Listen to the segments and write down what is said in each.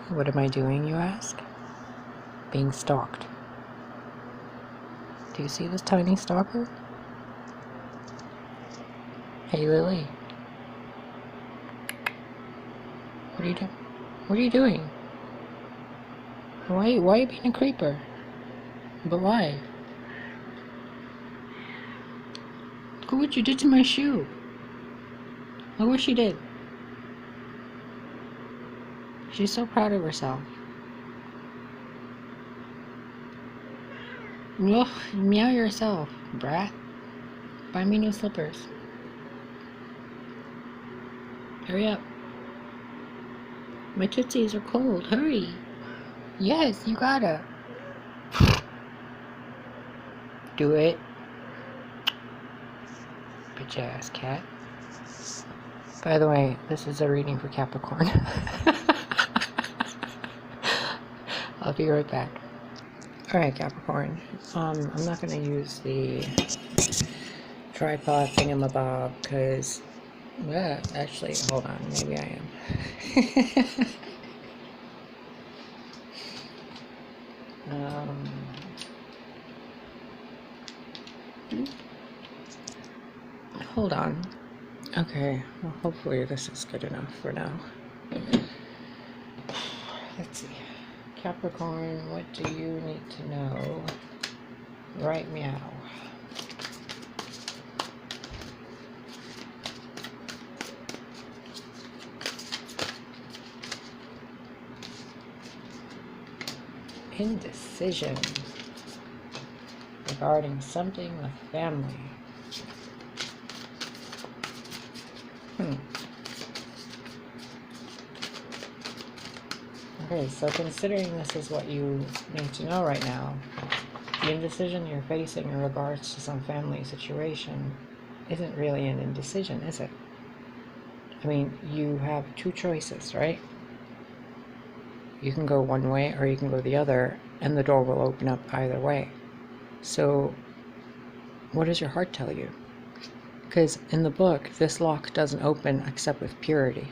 What am I doing, you ask? Being stalked. Do you see this tiny stalker? Hey, Lily. What are you doing? What are you doing? Why are you being a creeper? But why? Look what you did to my shoe. Look what she did. She's so proud of herself. Ugh, meow yourself, brat. Buy me new slippers. Hurry up. My tootsies are cold. Hurry. Yes, you gotta. Do it. Bitch ass cat. By the way, this is a reading for Capricorn. I'll be right back. Alright, Capricorn. I'm not gonna use the tripod thingamabob because, yeah, actually, hold on, maybe I am. Hold on. Okay, well, hopefully this is good enough for now. Let's see. Capricorn, what do you need to know right meow? Indecision regarding something with family. Okay, so considering this is what you need to know right now, the indecision you're facing in regards to some family situation isn't really an indecision, is it? I mean, you have two choices, right? You can go one way or you can go the other, and the door will open up either way. So, what does your heart tell you? Because in the book, this lock doesn't open except with purity.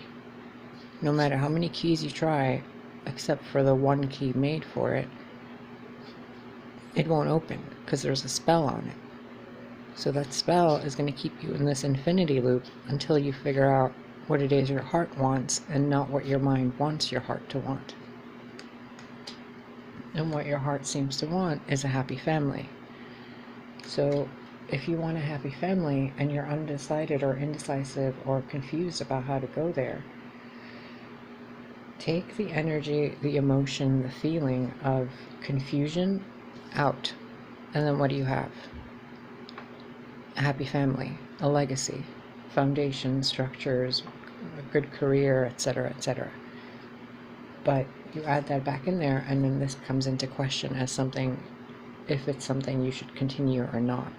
No matter how many keys you try, except for the one key made for it, it won't open because there's a spell on it. So that spell is going to keep you in this infinity loop until you figure out what it is your heart wants and not what your mind wants your heart to want. And what your heart seems to want is a happy family. So if you want a happy family and you're undecided or indecisive or confused about how to go there, take the energy, the emotion, the feeling of confusion out. And then what do you have? A happy family, a legacy, foundation, structures, a good career, etc., etc. But you add that back in there, and then this comes into question as something, if it's something you should continue or not.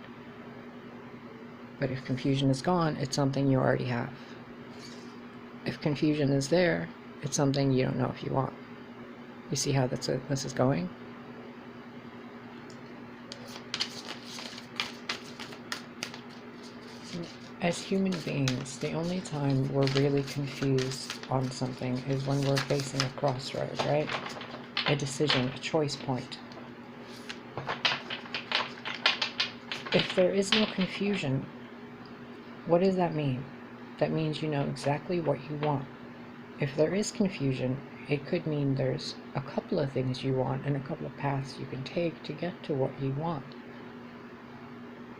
But if confusion is gone, it's something you already have. If confusion is there, it's something you don't know if you want. You see how this is going? As human beings, the only time we're really confused on something is when we're facing a crossroad, right? A decision, a choice point. If there is no confusion, what does that mean? That means you know exactly what you want. If there is confusion, it could mean there's a couple of things you want and a couple of paths you can take to get to what you want.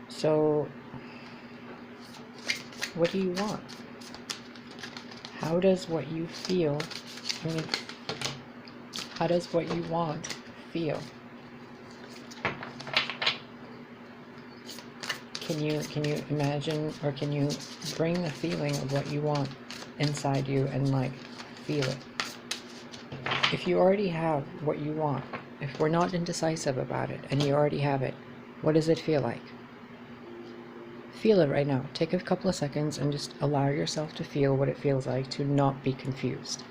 So, what do you want? How does what you feel, how does what you want feel? Can you imagine, or can you bring the feeling of what you want inside you and like feel it? If you already have what you want, if we're not indecisive about it and you already have it, what does it feel like? Feel it right now. Take a couple of seconds and just allow yourself to feel what it feels like to not be confused.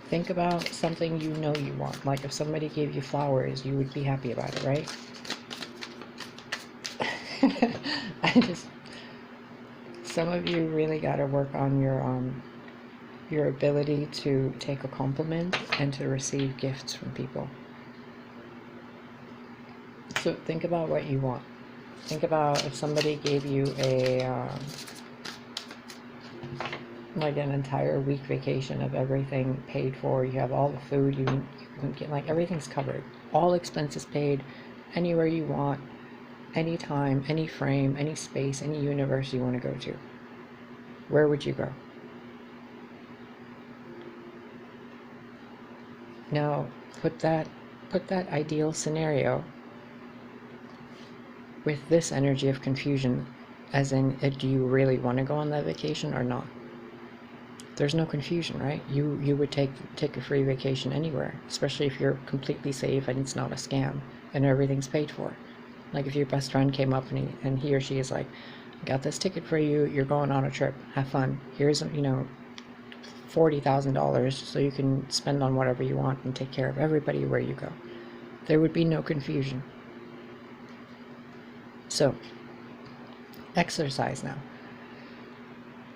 Think about something you know you want. Like if somebody gave you flowers, you would be happy about it, right? Some of you really got to work on your your ability to take a compliment and to receive gifts from people. So think about what you want. Think about if somebody gave you like an entire week vacation of everything paid for. You have all the food, you can get, like, everything's covered. All expenses paid, anywhere you want, anytime, any frame, any space, any universe you want to go to. Where would you go? Now, put that ideal scenario with this energy of confusion, as in, do you really want to go on that vacation or not? There's no confusion, right? You would take a free vacation anywhere, especially if you're completely safe and it's not a scam and everything's paid for. Like if your best friend came up and he or she is like, I got this ticket for you, you're going on a trip, have fun. Here's, $40,000 so you can spend on whatever you want and take care of everybody where you go. There would be no confusion. So, exercise now.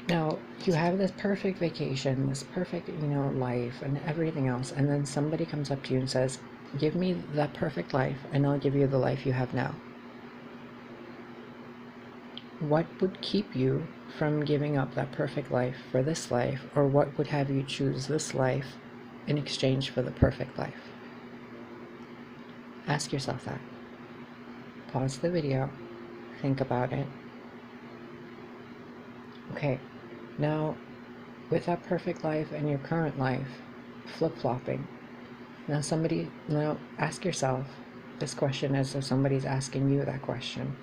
Now, you have this perfect vacation, this perfect, life and everything else, and then somebody comes up to you and says, give me that perfect life and I'll give you the life you have now. What would keep you from giving up that perfect life for this life, or what would have you choose this life in exchange for the perfect life? Ask yourself that. Pause the video, think about it. Okay, now with that perfect life and your current life flip-flopping, now ask yourself this question as if somebody's asking you that question.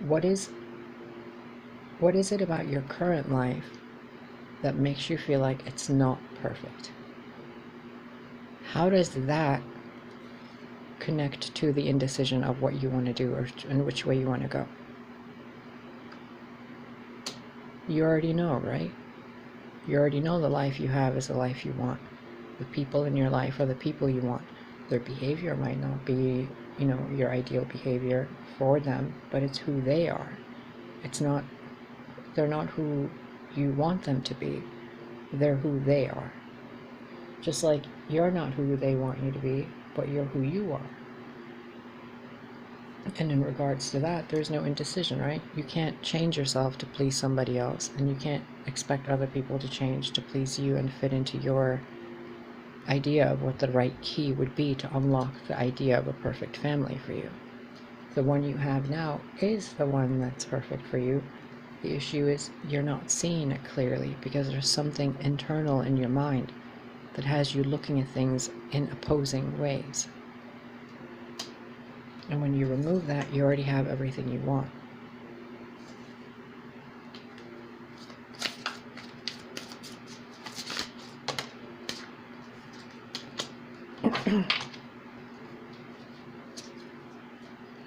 What is it about your current life that makes you feel like it's not perfect? How does that connect to the indecision of what you want to do or in which way you want to go? You already know, right? You already know the life you have is the life you want. The people in your life are the people you want. Their behavior might not be, your ideal behavior for them, but it's who they are. They're not who you want them to be. They're who they are. Just like you're not who they want you to be, but you're who you are. And in regards to that, there's no indecision, right? You can't change yourself to please somebody else, and you can't expect other people to change to please you and fit into your idea of what the right key would be to unlock the idea of a perfect family for you. The one you have now is the one that's perfect for you. The issue is you're not seeing it clearly because there's something internal in your mind that has you looking at things in opposing ways. And when you remove that, you already have everything you want.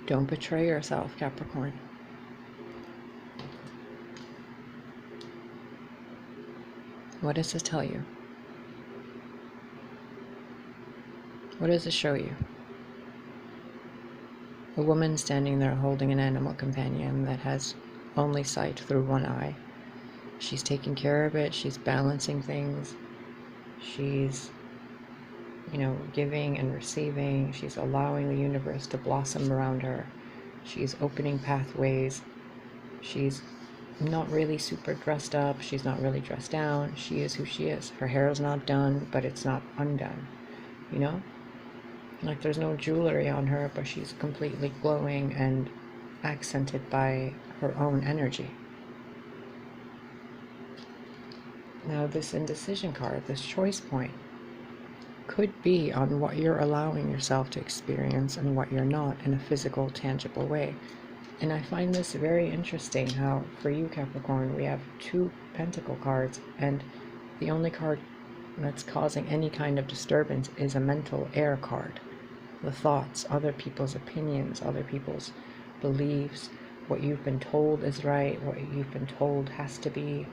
Don't betray yourself, Capricorn. What does this tell you? What does it show you? A woman standing there holding an animal companion that has only sight through one eye. She's taking care of it, she's balancing things, she's, giving and receiving, she's allowing the universe to blossom around her, she's opening pathways, she's not really super dressed up, she's not really dressed down, she is who she is. Her hair is not done, but it's not undone, Like there's no jewelry on her, but she's completely glowing and accented by her own energy. Now this indecision card, this choice point, could be on what you're allowing yourself to experience and what you're not in a physical, tangible way. And I find this very interesting how for you, Capricorn, we have 2 Pentacle cards, and the only card that's causing any kind of disturbance is a mental air card. The thoughts, other people's opinions, other people's beliefs, what you've been told is right, what you've been told has to be,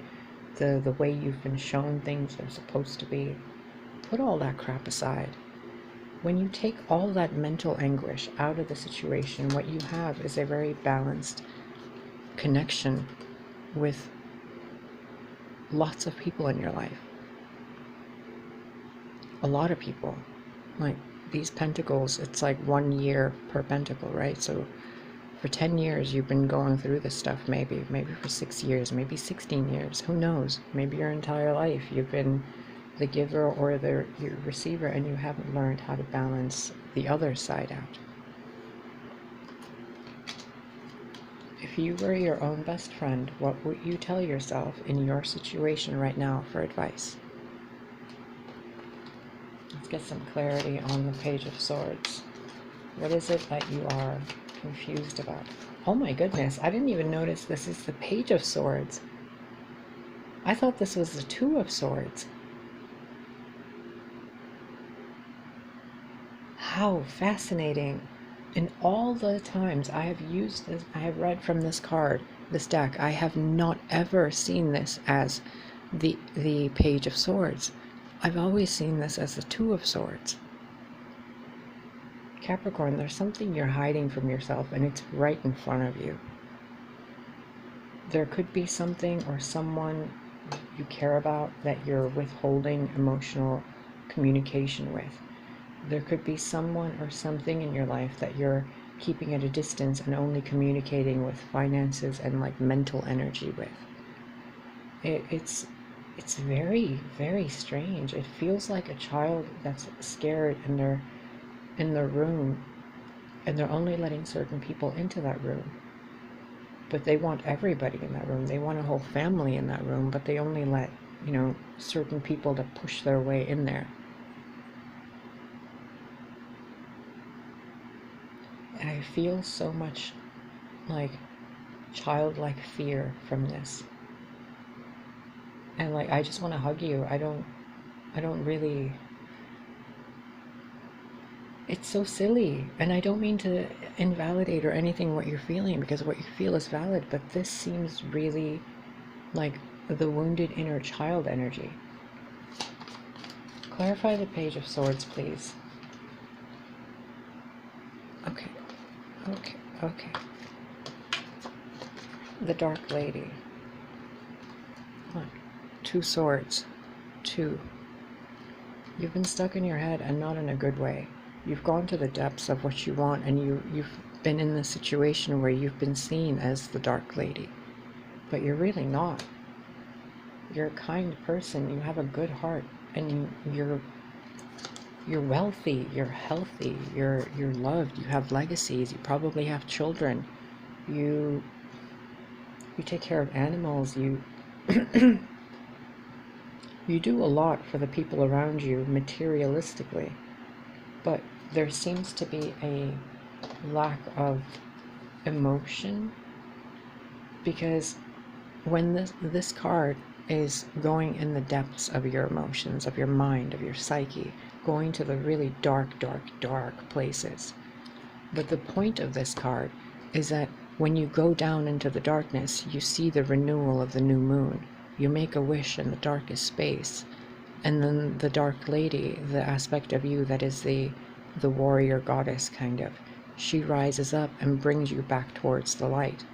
the way you've been shown things are supposed to be. Put all that crap aside. When you take all that mental anguish out of the situation, what you have is a very balanced connection with lots of people in your life. a lot of people. Like these pentacles, it's like 1 year per pentacle, right? So for 10 years you've been going through this stuff, maybe for 6 years, maybe 16 years, who knows? Maybe your entire life you've been the giver or the receiver, and you haven't learned how to balance the other side out. If you were your own best friend, what would you tell yourself in your situation right now for advice? Let's get some clarity on the Page of Swords. What is it that you are confused about? Oh my goodness, I didn't even notice this is the Page of Swords. I thought this was the Two of Swords. How fascinating. In all the times I have used this, I have read from this card, this deck, I have not ever seen this as the Page of Swords. I've always seen this as the Two of Swords. Capricorn, there's something you're hiding from yourself, and it's right in front of you. There could be something or someone you care about that you're withholding emotional communication with. There could be someone or something in your life that you're keeping at a distance and only communicating with finances and like mental energy with. It's very, very strange. It feels like a child that's scared and they're in the room and they're only letting certain people into that room. But they want everybody in that room. They want a whole family in that room, but they only let, you know, certain people to push their way in there. And I feel so much like childlike fear from this. And like, I just want to hug you. I don't really, it's so silly. And I don't mean to invalidate or anything what you're feeling, because what you feel is valid, but this seems really like the wounded inner child energy. Clarify the Page of Swords, please. Okay. The Dark Lady. 1, 2 swords. 2. You've been stuck in your head, and not in a good way. You've gone to the depths of what you want, and you've been in the situation where you've been seen as the Dark Lady. But you're really not. You're a kind person. You have a good heart, and you're wealthy, you're healthy, you're loved, you have legacies, you probably have children, you take care of animals, you you do a lot for the people around you materialistically, but there seems to be a lack of emotion, because when this card is going in the depths of your emotions, of your mind, of your psyche, going to the really dark places. But the point of this card is that when you go down into the darkness, you see the renewal of the new moon. You make a wish in the darkest space, and then the Dark Lady, the aspect of you that is the warrior goddess kind of, she rises up and brings you back towards the light.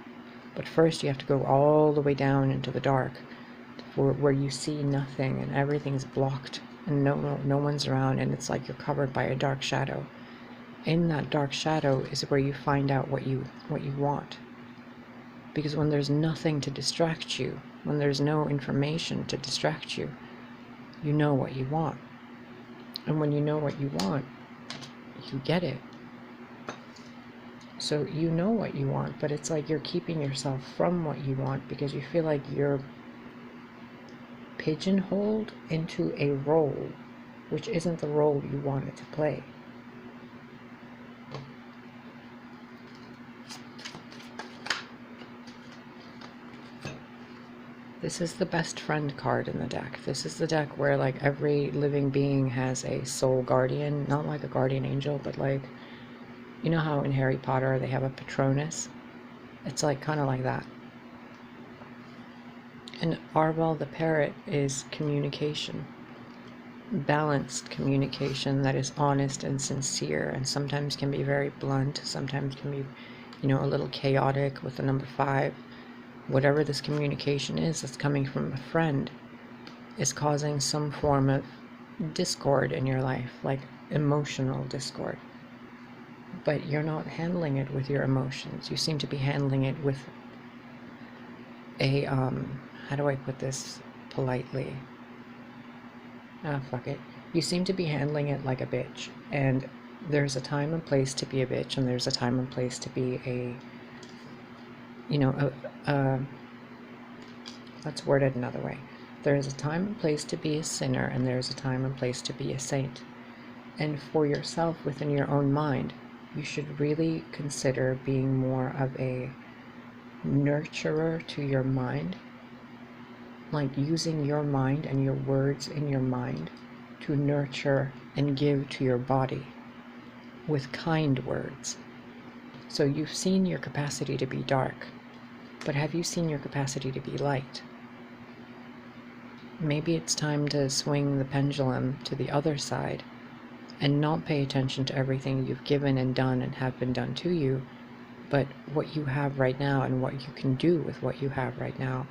But first you have to go all the way down into the dark, where you see nothing and everything's blocked and no one's around, and it's like you're covered by a dark shadow. In that dark shadow is where you find out what you want. Because when there's nothing to distract you, when there's no information to distract you, you know what you want. And when you know what you want, you get it. So you know what you want, but it's like you're keeping yourself from what you want because you feel like you're pigeonholed into a role which isn't the role you wanted to play. This is the best friend card in the deck. This is the deck where like every living being has a soul guardian, not like a guardian angel, but like, you know how in Harry Potter they have a Patronus? It's like kind of like that. And Arvel the parrot is communication. Balanced communication that is honest and sincere, and sometimes can be very blunt, sometimes can be, you know, a little chaotic with the number 5. Whatever this communication is that's coming from a friend is causing some form of discord in your life, like emotional discord. But you're not handling it with your emotions. You seem to be handling it with a, how do I put this politely? Fuck it. You seem to be handling it like a bitch. And there's a time and place to be a bitch, and there's a time and place to be a, you know, let's word it another way. There is a time and place to be a sinner, and there is a time and place to be a saint. And for yourself, within your own mind, you should really consider being more of a nurturer to your mind, like using your mind and your words in your mind to nurture and give to your body with kind words. So you've seen your capacity to be dark, but have you seen your capacity to be light? Maybe it's time to swing the pendulum to the other side and not pay attention to everything you've given and done and have been done to you, but what you have right now and what you can do with what you have right now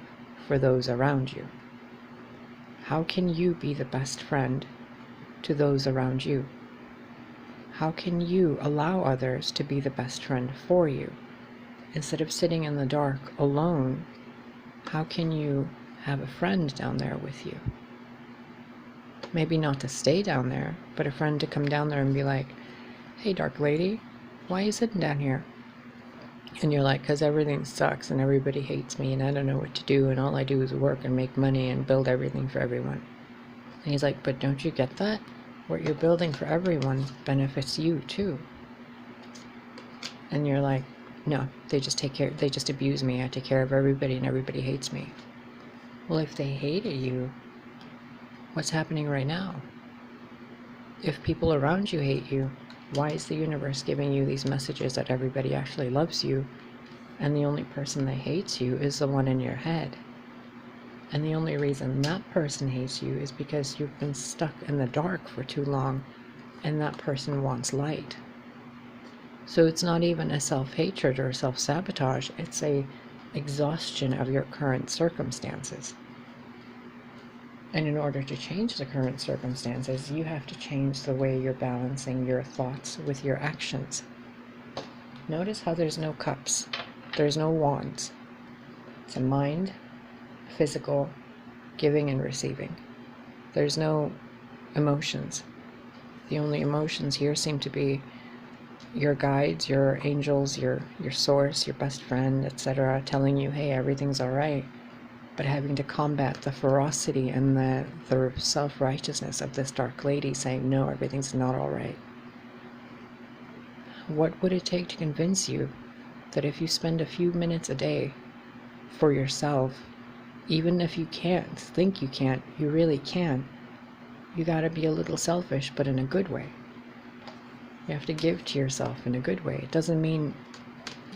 for those around you. How can you be the best friend to those around you? How can you allow others to be the best friend for you? Instead of sitting in the dark alone, how can you have a friend down there with you? Maybe not to stay down there, but a friend to come down there and be like, hey, dark lady, why are you sitting down here? And you're like, because everything sucks and everybody hates me and I don't know what to do and all I do is work and make money and build everything for everyone. And he's like, but don't you get that? What you're building for everyone benefits you too. And you're like, no, they just abuse me. I take care of everybody and everybody hates me. Well, if they hated you, what's happening right now? If people around you hate you, why is the universe giving you these messages that everybody actually loves you, and the only person that hates you is the one in your head? And the only reason that person hates you is because you've been stuck in the dark for too long, and that person wants light. So it's not even a self-hatred or a self-sabotage, it's a exhaustion of your current circumstances. And in order to change the current circumstances, you have to change the way you're balancing your thoughts with your actions. Notice how there's no cups, there's no wands. It's a mind, physical, giving and receiving. There's no emotions. The only emotions here seem to be your guides, your angels, your source, your best friend, etc., telling you, hey, everything's all right. But having to combat the ferocity and the self-righteousness of this dark lady saying, no, everything's not all right. What would it take to convince you that if you spend a few minutes a day for yourself, even if you can't, think you can't, you really can, you gotta be a little selfish, but in a good way. You have to give to yourself in a good way. It doesn't mean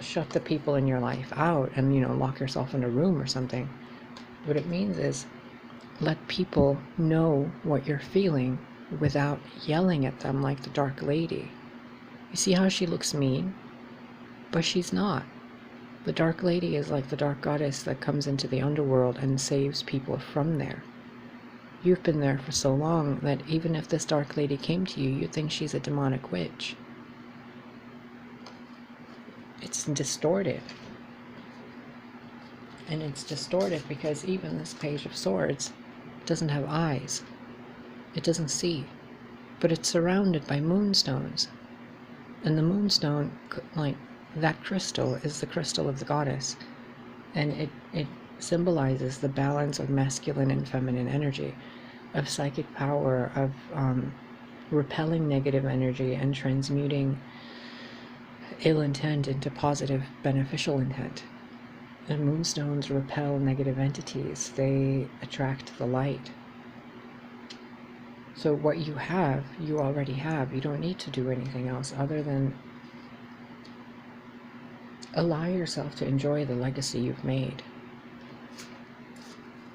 shut the people in your life out and, lock yourself in a room or something. What it means is let people know what you're feeling without yelling at them like the dark lady. You see how she looks mean? But she's not. The dark lady is like the dark goddess that comes into the underworld and saves people from there. You've been there for so long that even if this dark lady came to you, you'd think she's a demonic witch. It's distorted. And it's distorted because even this Page of Swords doesn't have eyes. It doesn't see. But it's surrounded by moonstones. And the moonstone, like that crystal, is the crystal of the goddess. And it symbolizes the balance of masculine and feminine energy, of psychic power, of repelling negative energy and transmuting ill intent into positive, beneficial intent. And moonstones repel negative entities. They attract the light. So what you have, you already have. You don't need to do anything else other than allow yourself to enjoy the legacy you've made.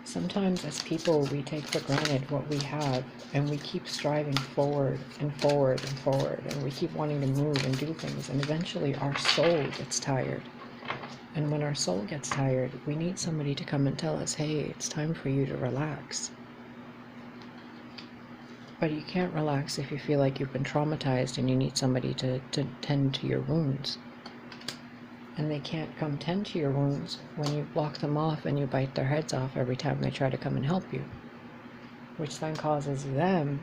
Sometimes as people, we take for granted what we have, and we keep striving forward and forward and forward, and we keep wanting to move and do things, and eventually our soul gets tired. And when our soul gets tired, we need somebody to come and tell us, hey, it's time for you to relax. But you can't relax if you feel like you've been traumatized and you need somebody to tend to your wounds. And they can't come tend to your wounds when you block them off and you bite their heads off every time they try to come and help you. Which then causes them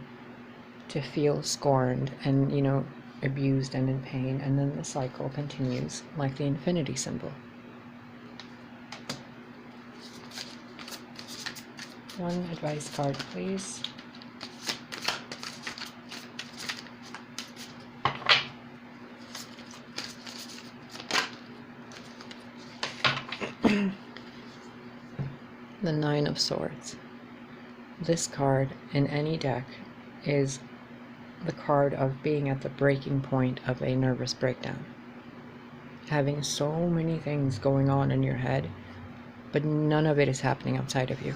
to feel scorned and, abused and in pain. And then the cycle continues like the infinity symbol. One advice card, please. The Nine of Swords. This card in any deck is the card of being at the breaking point of a nervous breakdown. Having so many things going on in your head, but none of it is happening outside of you.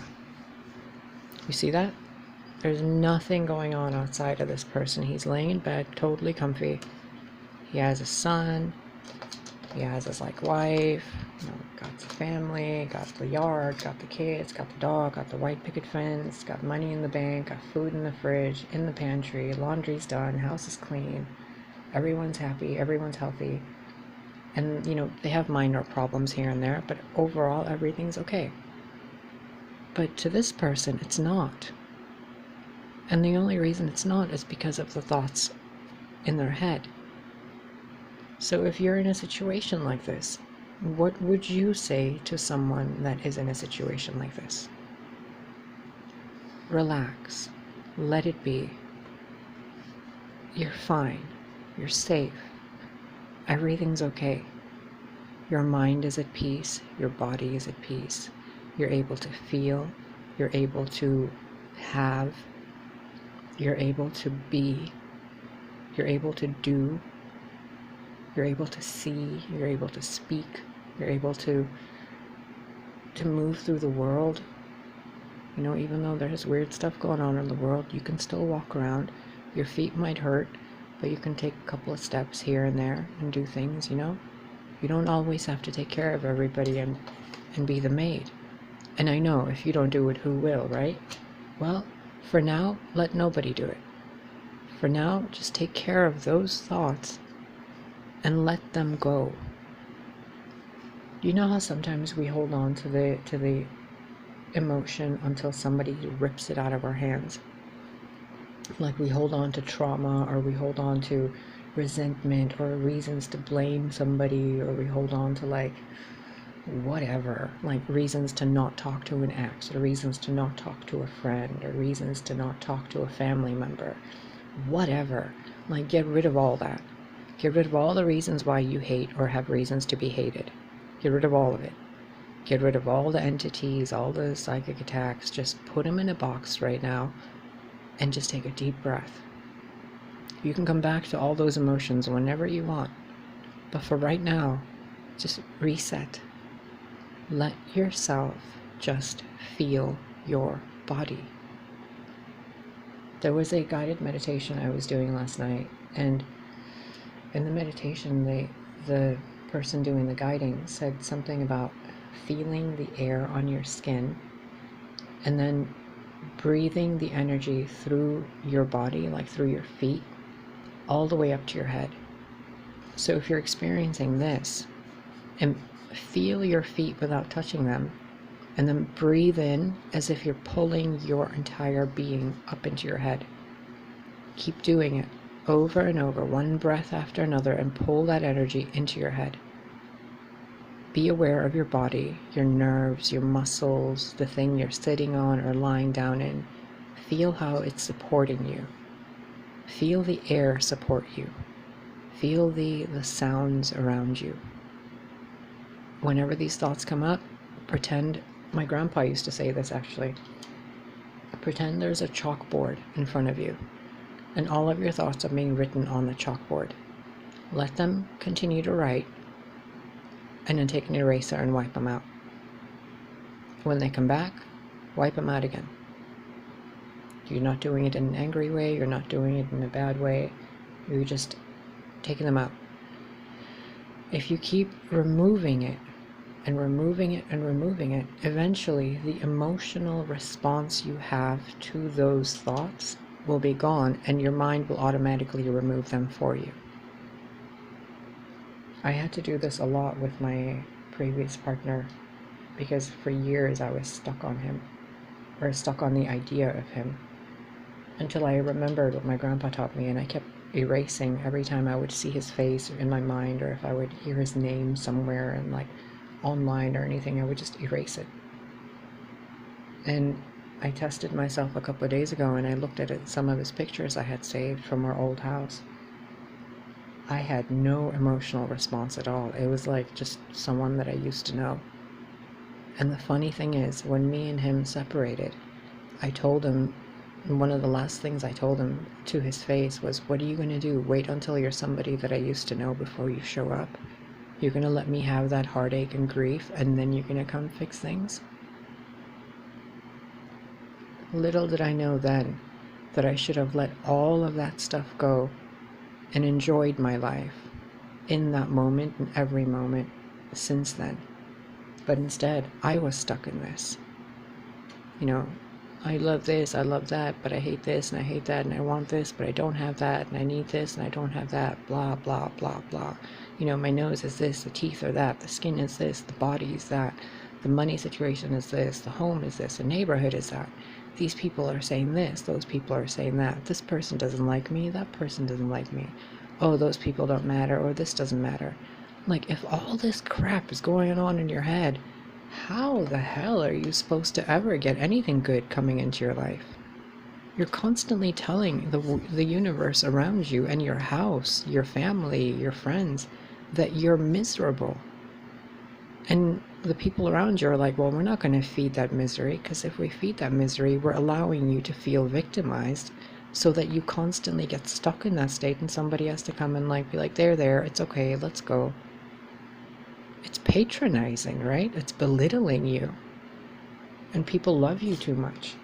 You see that? There's nothing going on outside of this person. He's laying in bed, totally comfy. He has a son. He has his wife, got the family, got the yard, got the kids, got the dog, got the white picket fence, got money in the bank, got food in the fridge, in the pantry, laundry's done, house is clean, everyone's happy, everyone's healthy. And, they have minor problems here and there, but overall everything's okay. But to this person, it's not. And the only reason it's not is because of the thoughts in their head. So if you're in a situation like this, what would you say to someone that is in a situation like this? Relax. Let it be. You're fine. You're safe. Everything's okay. Your mind is at peace. Your body is at peace. You're able to feel. You're able to have. You're able to be. You're able to do. You're able to see, you're able to speak, you're able to move through the world. Even though there's weird stuff going on in the world, you can still walk around. Your feet might hurt, but you can take a couple of steps here and there and do things, You don't always have to take care of everybody and be the maid. And I know if you don't do it, who will, right? Well, for now, let nobody do it. For now, just take care of those thoughts and let them go. You know how sometimes we hold on to the emotion until somebody rips it out of our hands? Like we hold on to trauma, or we hold on to resentment, or reasons to blame somebody, or we hold on to whatever, reasons to not talk to an ex, or reasons to not talk to a friend, or reasons to not talk to a family member, whatever. Get rid of all that. Get rid of all the reasons why you hate or have reasons to be hated. Get rid of all of it. Get rid of all the entities, all the psychic attacks. Just put them in a box right now and just take a deep breath. You can come back to all those emotions whenever you want. But for right now, just reset. Let yourself just feel your body. There was a guided meditation I was doing last night, and in the meditation, the person doing the guiding said something about feeling the air on your skin and then breathing the energy through your body, through your feet, all the way up to your head. So if you're experiencing this, and feel your feet without touching them, and then breathe in as if you're pulling your entire being up into your head. Keep doing it over and over, one breath after another, and pull that energy into your head. Be aware of your body, your nerves, your muscles, the thing you're sitting on or lying down in. Feel how it's supporting you. Feel the air support you. Feel the sounds around you. Whenever these thoughts come up, pretend, my grandpa used to say this actually, pretend there's a chalkboard in front of you, and all of your thoughts are being written on the chalkboard. Let them continue to write, and then take an eraser and wipe them out. When they come back, wipe them out again. You're not doing it in an angry way, you're not doing it in a bad way, you're just taking them out. If you keep removing it, and removing it and removing it, eventually the emotional response you have to those thoughts will be gone, and your mind will automatically remove them for you. I had to do this a lot with my previous partner, because for years I was stuck on him, or stuck on the idea of him, until I remembered what my grandpa taught me, and I kept erasing every time I would see his face in my mind, or if I would hear his name somewhere and like online or anything, I would just erase it. And I tested myself a couple of days ago, and I looked at some of his pictures I had saved from our old house. I had no emotional response at all. It was like just someone that I used to know. And the funny thing is, when me and him separated, I told him, one of the last things I told him to his face was, what are you going to do? Wait until you're somebody that I used to know before you show up? You're going to let me have that heartache and grief, and then you're going to come fix things? Little did I know then that I should have let all of that stuff go and enjoyed my life in that moment and every moment since then. But instead, I was stuck in this. You know, I love this, I love that, but I hate this and I hate that, and I want this, but I don't have that, and I need this and I don't have that, blah, blah, blah, blah. You know, my nose is this, the teeth are that, the skin is this, the body is that, the money situation is this, the home is this, the neighborhood is that. These people are saying this, those people are saying that, this person doesn't like me, that person doesn't like me. Oh, those people don't matter, or this doesn't matter. Like, if all this crap is going on in your head, how the hell are you supposed to ever get anything good coming into your life? You're constantly telling the universe around you and your house, your family, your friends, that you're miserable. And the people around you are like, well, we're not going to feed that misery, because if we feed that misery, we're allowing you to feel victimized, so that you constantly get stuck in that state, and somebody has to come and like be like, there, it's okay, let's go. It's patronizing, right? It's belittling you. And people love you too much.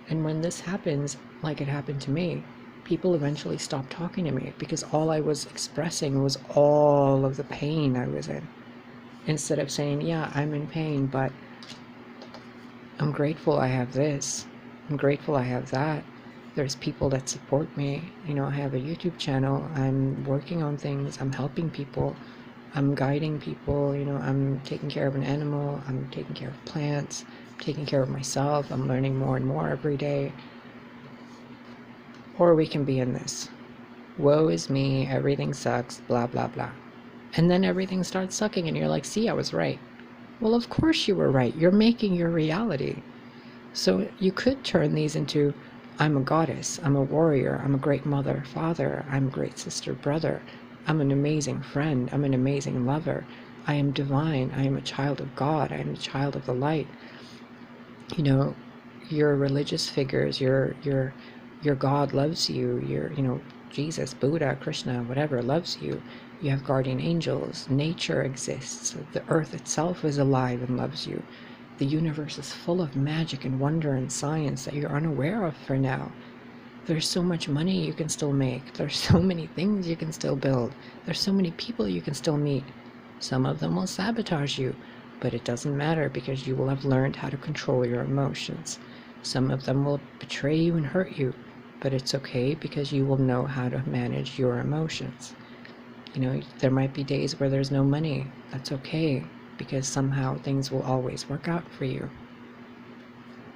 And when this happens, like it happened to me, people eventually stop talking to me, because all I was expressing was all of the pain I was in. Instead of saying, yeah, I'm in pain, but I'm grateful I have this. I'm grateful I have that. There's people that support me. You know, I have a YouTube channel. I'm working on things. I'm helping people. I'm guiding people. You know, I'm taking care of an animal. I'm taking care of plants. I'm taking care of myself. I'm learning more and more every day. Or we can be in this. Woe is me. Everything sucks. Blah, blah, blah. And then everything starts sucking and you're like, see, I was right. Well, of course you were right. You're making your reality. So you could turn these into, I'm a goddess, I'm a warrior, I'm a great mother, father, I'm a great sister, brother, I'm an amazing friend, I'm an amazing lover, I am divine, I am a child of God, I am a child of the light. You know, your religious figures, your God loves you, you know, Jesus, Buddha, Krishna, whatever, loves you. You have guardian angels, nature exists, the earth itself is alive and loves you. The universe is full of magic and wonder and science that you're unaware of for now. There's so much money you can still make. There's so many things you can still build. There's so many people you can still meet. Some of them will sabotage you, but it doesn't matter, because you will have learned how to control your emotions. Some of them will betray you and hurt you, but it's okay, because you will know how to manage your emotions. You know, there might be days where there's no money. That's okay, because somehow things will always work out for you.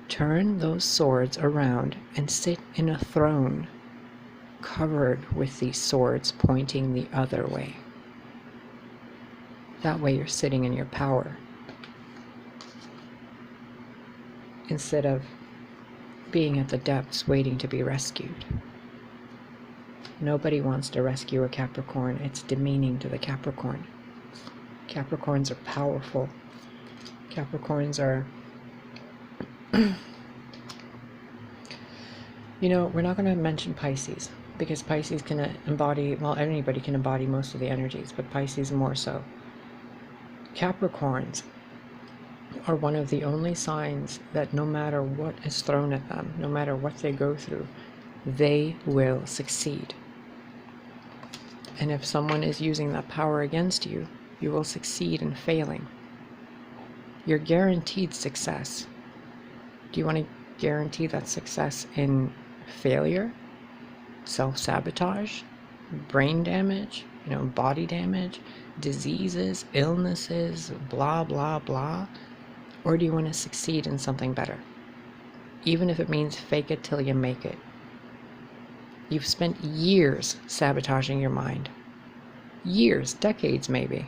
Turn those swords around and sit in a throne covered with these swords pointing the other way. That way you're sitting in your power, instead of being at the depths waiting to be rescued. Nobody wants to rescue a Capricorn. It's demeaning to the Capricorn. Capricorns are powerful. Capricorns are... You know, we're not going to mention Pisces, because Pisces can embody, well, anybody can embody most of the energies, but Pisces more so. Capricorns are one of the only signs that no matter what is thrown at them, no matter what they go through, they will succeed. And if someone is using that power against you, you will succeed in failing. You're guaranteed success. Do you want to guarantee that success in failure? self-sabotage, brain damage, body damage, diseases, illnesses, blah, blah, blah? Or do you want to succeed in something better? Even if it means fake it till you make it. You've spent years sabotaging your mind. Years, decades maybe,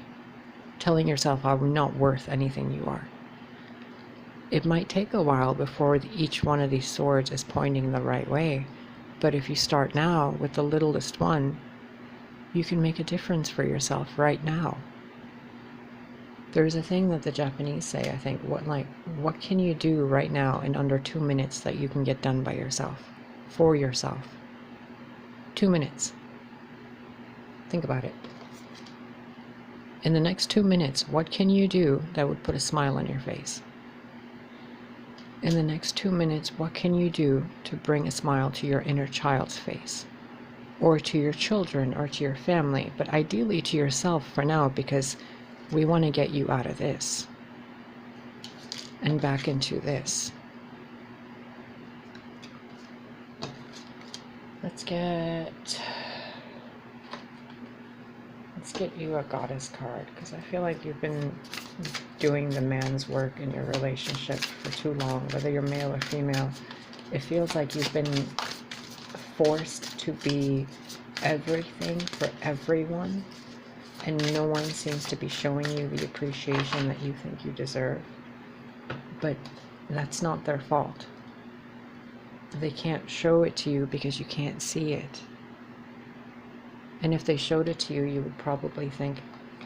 telling yourself I'm not worth anything you are. It might take a while before each one of these swords is pointing the right way, but if you start now with the littlest one, you can make a difference for yourself right now. There's a thing that the Japanese say, I think, what can you do right now in under 2 minutes that you can get done by yourself, for yourself? 2 minutes. Think about it. In the next 2 minutes, what can you do that would put a smile on your face? In the next 2 minutes, what can you do to bring a smile to your inner child's face? Or to your children, or to your family, but ideally to yourself for now, because we want to get you out of this and back into this. Let's get you a goddess card, because I feel like you've been doing the man's work in your relationship for too long, whether you're male or female. It feels like you've been forced to be everything for everyone, and no one seems to be showing you the appreciation that you think you deserve. But that's not their fault. They can't show it to you because you can't see it. And if they showed it to you, you would probably think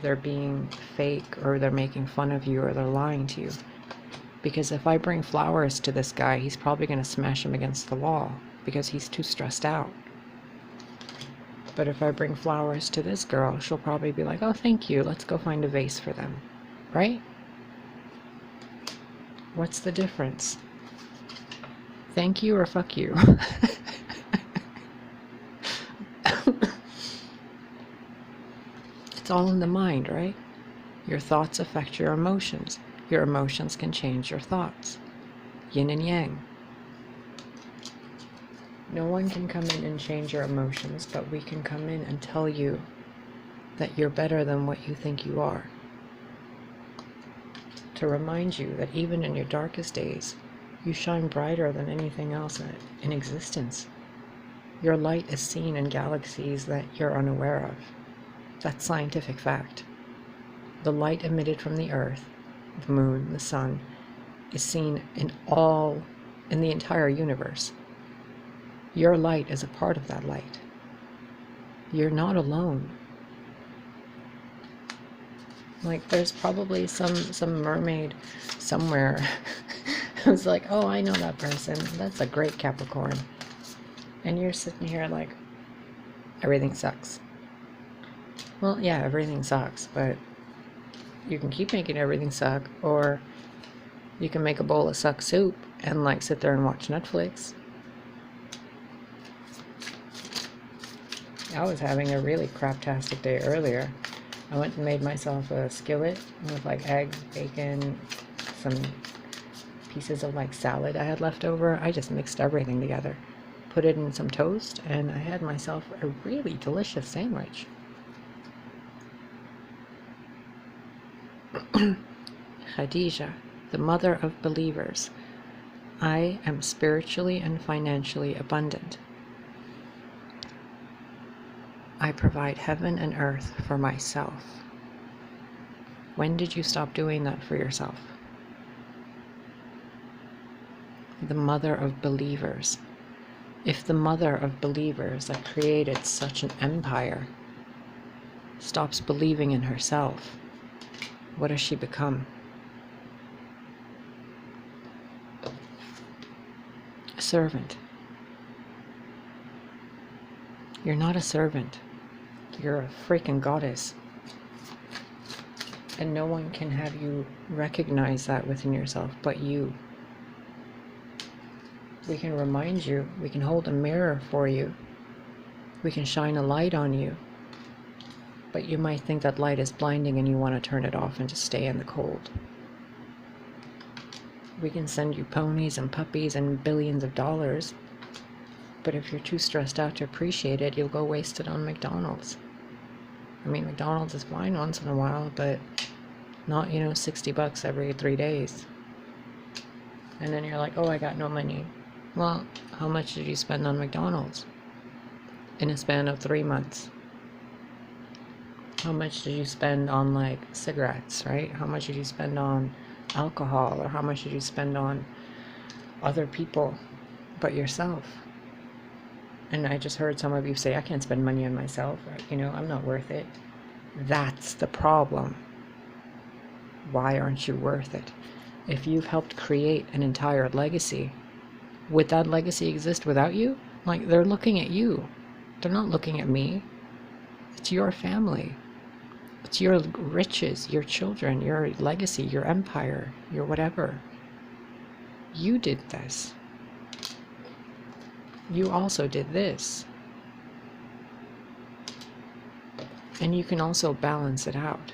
they're being fake, or they're making fun of you, or they're lying to you. Because if I bring flowers to this guy, he's probably going to smash them against the wall because he's too stressed out. But if I bring flowers to this girl, she'll probably be like, oh, thank you, let's go find a vase for them. Right? What's the difference? Thank you or fuck you? It's all in the mind, right? Your thoughts affect your emotions. Your emotions can change your thoughts. Yin and yang. No one can come in and change your emotions, but we can come in and tell you that you're better than what you think you are. To remind you that even in your darkest days, you shine brighter than anything else in existence. Your light is seen in galaxies that you're unaware of. That's scientific fact. The light emitted from the earth, the moon, the sun, is seen in the entire universe. Your light is a part of that light. You're not alone. Like, there's probably some mermaid somewhere who's like, oh, I know that person. That's a great Capricorn. And you're sitting here like, everything sucks. Well, yeah, everything sucks, but you can keep making everything suck, or you can make a bowl of suck soup and like sit there and watch Netflix. I was having a really craptastic day earlier. I went and made myself a skillet with like eggs, bacon, some pieces of like salad I had left over. I just mixed everything together, put it in some toast, and I had myself a really delicious sandwich. Khadija, the mother of believers. I am spiritually and financially abundant. I provide heaven and earth for myself. When did you stop doing that for yourself? The mother of believers. If the mother of believers that created such an empire stops believing in herself, what does she become? A servant. You're not a servant. You're a freaking goddess. And no one can have you recognize that within yourself but you. We can remind you. We can hold a mirror for you. We can shine a light on you. But you might think that light is blinding and you want to turn it off and just stay in the cold. We can send you ponies and puppies and billions of dollars. But if you're too stressed out to appreciate it, you'll go waste it on McDonald's. I mean, McDonald's is fine once in a while, but not, you know, $60 every 3 days. And then you're like, oh, I got no money. Well, how much did you spend on McDonald's in a span of 3 months? How much did you spend on, like, cigarettes, right? How much did you spend on alcohol? Or how much did you spend on other people but yourself? And I just heard some of you say, I can't spend money on myself. Or, you know, I'm not worth it. That's the problem. Why aren't you worth it? If you've helped create an entire legacy, would that legacy exist without you? Like, they're looking at you. They're not looking at me. It's your family. It's your riches, your children, your legacy, your empire, your whatever. You did this. You also did this. And you can also balance it out.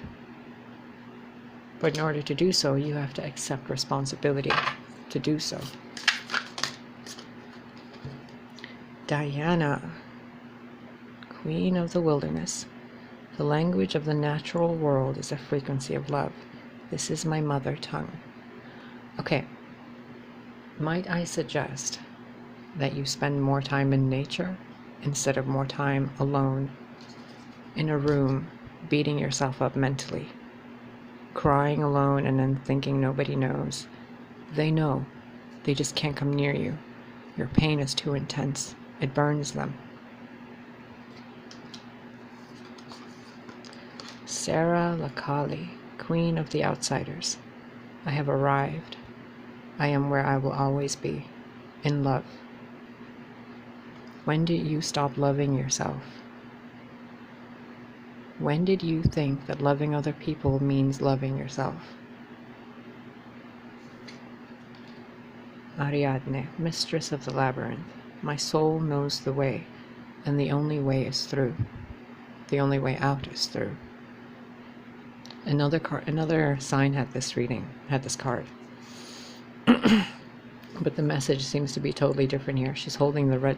But in order to do so, you have to accept responsibility to do so. Diana, Queen of the Wilderness. The language of the natural world is a frequency of love. This is my mother tongue. Okay. Might I suggest that you spend more time in nature instead of more time alone in a room beating yourself up mentally, crying alone and then thinking nobody knows? They know. They just can't come near you. Your pain is too intense. It burns them. Sarah Lakali, Queen of the Outsiders. I have arrived. I am where I will always be, in love. When did you stop loving yourself? When did you think that loving other people means loving yourself? Ariadne, Mistress of the Labyrinth. My soul knows the way, and the only way is through. The only way out is through. Another sign had this reading, had this card. But the message seems to be totally different here. She's holding the red